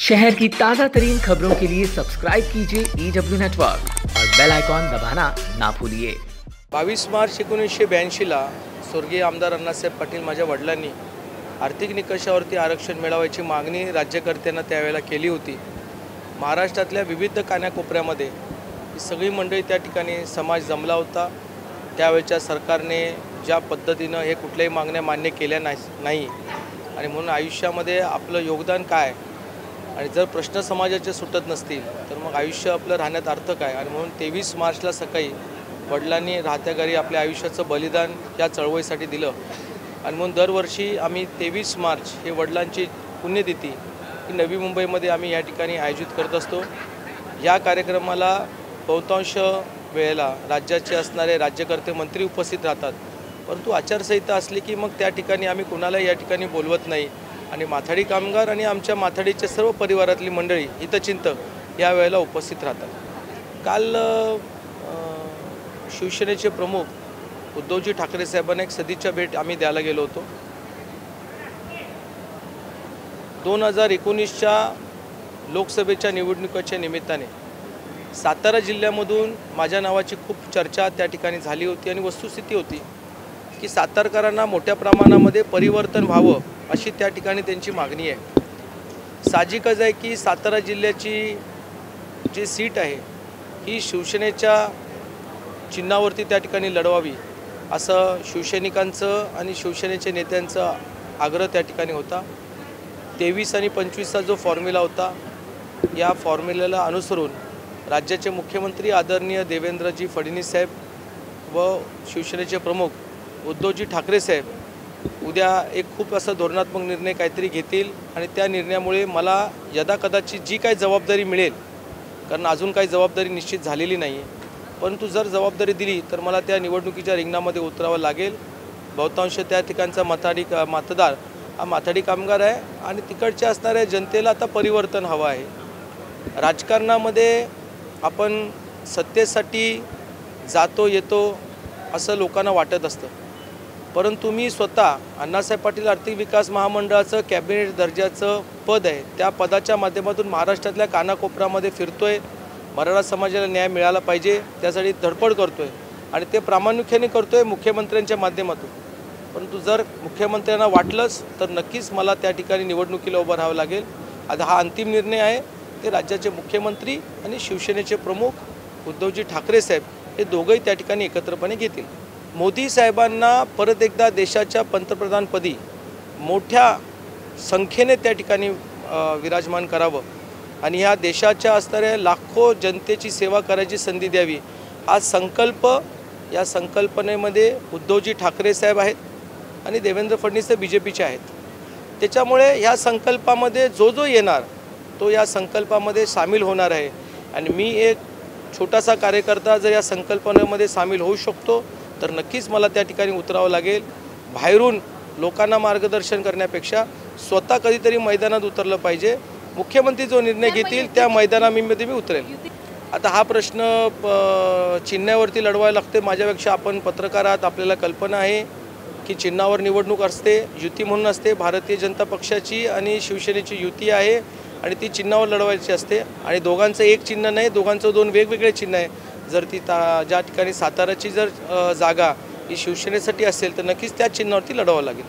शहर की ताज़ा तरीन खबरों के लिए सब्सक्राइब कीजिए EW नेटवर्क और बेल आइकॉन दबाना ना भूलिए। 22 मार्च 1982ला स्वर्गीय आमदार अण्णासाहेब पाटील माझ्या वडिलांनी आर्थिक निकषावरती आरक्षण मिळवायची मागणी राज्यकर्त्यांना त्यावेळेला केली होती। महाराष्ट्रातल्या विविध कानाकोपऱ्यामध्ये ही सगळी मंडळी त्या ठिकाणी समाज जमला होता। त्यावेळच्या सरकारने ज्या पद्धतीनं हे कुठल्याही मागण्या मान्य केल्या नाही आणि म्हणून आयुष्यामध्ये आपलं योगदान काय आणि जर प्रश्न समाजाचे सुटत नसतील तर मग आयुष्य आपलं राहण्यात अर्थ काय आणि म्हणून 23 मार्चला सकाळी वडिलांनी राहत्या घरी आपल्या आयुष्याचं बलिदान या चळवळीसाठी दिलं आणि म्हणून दरवर्षी आम्ही 23 मार्च हे वडिलांची पुण्यतिथी ही नवी मुंबईमध्ये आम्ही या ठिकाणी आयोजित करत असतो। या कार्यक्रमाला बहुतांश वेळेला राज्याचे असणारे राज्यकर्ते मंत्री उपस्थित राहतात, परंतु आचारसंहिता असली की मग त्या ठिकाणी आम्ही कुणालाही या ठिकाणी बोलवत नाही आणि माथाडी कामगार आणि आमच्या माथाडीचे सर्व परिवारातली मंडळी हितचिंतक या वेळेला उपस्थित राहतात। काल शिवसेनेचे प्रमुख उद्धवजी ठाकरे साहेबांना एक सदिच्छा भेट आम्ही द्यायला गेलो होतो। 2019च्या लोकसभेच्या निवडणुकीच्या निमित्ताने सातारा जिल्ह्यामधून माझ्या नावाची खूप चर्चा त्या ठिकाणी झाली होती आणि वस्तुस्थिती होती की सातारकरांना मोठ्या प्रमाणामध्ये परिवर्तन व्हावं अशी त्या ठिकाणी त्यांची मागणी आहे। साहजिकच आहे की सातारा जिल्ह्याची जी सीट आहे ही शिवसेनेच्या चिन्हावरती त्या ठिकाणी लढवावी असं शिवसैनिकांचं आणि शिवसेनेच्या नेत्यांचा आग्रह त्या ठिकाणी होता। 23 आणि 25चा जो फॉर्म्युला होता या फॉर्म्युल्याला अनुसरून राज्याचे मुख्यमंत्री आदरणीय देवेंद्रजी फडणवीस साहेब व शिवसेनेचे प्रमुख उद्धवजी ठाकरे साहेब उद्या एक खूप असा धोरणात्मक निर्णय काहीतरी घेतील आणि त्या निर्णयामुळे मला यदाकदाची जी काही जबाबदारी मिळेल, कारण अजून काही जबाबदारी निश्चित झालेली नाही आहे, परंतु जर जबाबदारी दिली तर मला त्या निवडणुकीच्या रिंगणामध्ये उतरावं लागेल। बहुतांश त्या ठिकाणचा मतदार हा माथाडी कामगार आहे आणि तिकडच्या असणाऱ्या जनतेला आता परिवर्तन हवं आहे। राजकारणामध्ये आपण सत्तेसाठी जातो येतो असं लोकांना वाटत असतं, परंतु मी स्वतः अण्णासाहेब पाटील आर्थिक विकास महामंडळाचं कॅबिनेट दर्जाचं पद आहे, त्या पदाच्या माध्यमातून महाराष्ट्रातल्या कानाकोपऱ्यामध्ये फिरतोय। मराठा समाजाला न्याय मिळाला पाहिजे त्यासाठी धडपड करतोय आणि ते प्रामाणिकपणे करतोय मुख्यमंत्र्यांच्या माध्यमातून। परंतु जर मुख्यमंत्र्यांना वाटलंच तर नक्कीच मला त्या ठिकाणी निवडणुकीला उभं राहावं लागेल। आता हा अंतिम निर्णय आहे ते राज्याचे मुख्यमंत्री आणि शिवसेनेचे प्रमुख उद्धवजी ठाकरे साहेब हे दोघंही त्या ठिकाणी एकत्रपणे घेतील। मोदी साहेबांना परत एकदा देशाच्या पंतप्रधानपदी मोठ्या संख्येने त्या ठिकाणी विराजमान करावं आणि ह्या देशाच्या असणाऱ्या लाखो जनतेची सेवा करायची संधी द्यावी हा संकल्प, या संकल्पनेमध्ये उद्धवजी ठाकरे साहेब आहेत आणि देवेंद्र फडणवीस BJPचे आहेत। त्याच्यामुळे ह्या संकल्पामध्ये जो येणार तो या संकल्पामध्ये सामील होणार आहे आणि मी एक छोटासा कार्यकर्ता जर या संकल्पनेमध्ये सामील होऊ शकतो तर नक्कीच मला त्या ठिकाणी उतरावं लागेल। बाहेरून लोकांना मार्गदर्शन करण्यापेक्षा स्वतः कधीतरी मैदानात उतरलं पाहिजे। मुख्यमंत्री जो निर्णय घेतील त्या मैदानामध्ये मी उतरेल। आता हा प्रश्न चिन्हावरती लढवायला लागते माझ्यापेक्षा आपण पत्रकार आहात, आपल्याला कल्पना आहे की चिन्हावर निवडणूक असते, युती म्हणून असते। भारतीय जनता पक्षाची आणि शिवसेनेची युती आहे आणि ती चिन्हावर लढवायची असते आणि दोघांचं एक चिन्ह नाही, दोघांचं दोन वेगवेगळे चिन्ह आहे। जर ती ज्या ठिकाणी साताराची जर जागा ही शिवसेनेसाठी असेल तर नक्कीच त्या चिन्हावरती लढवावं लागेल।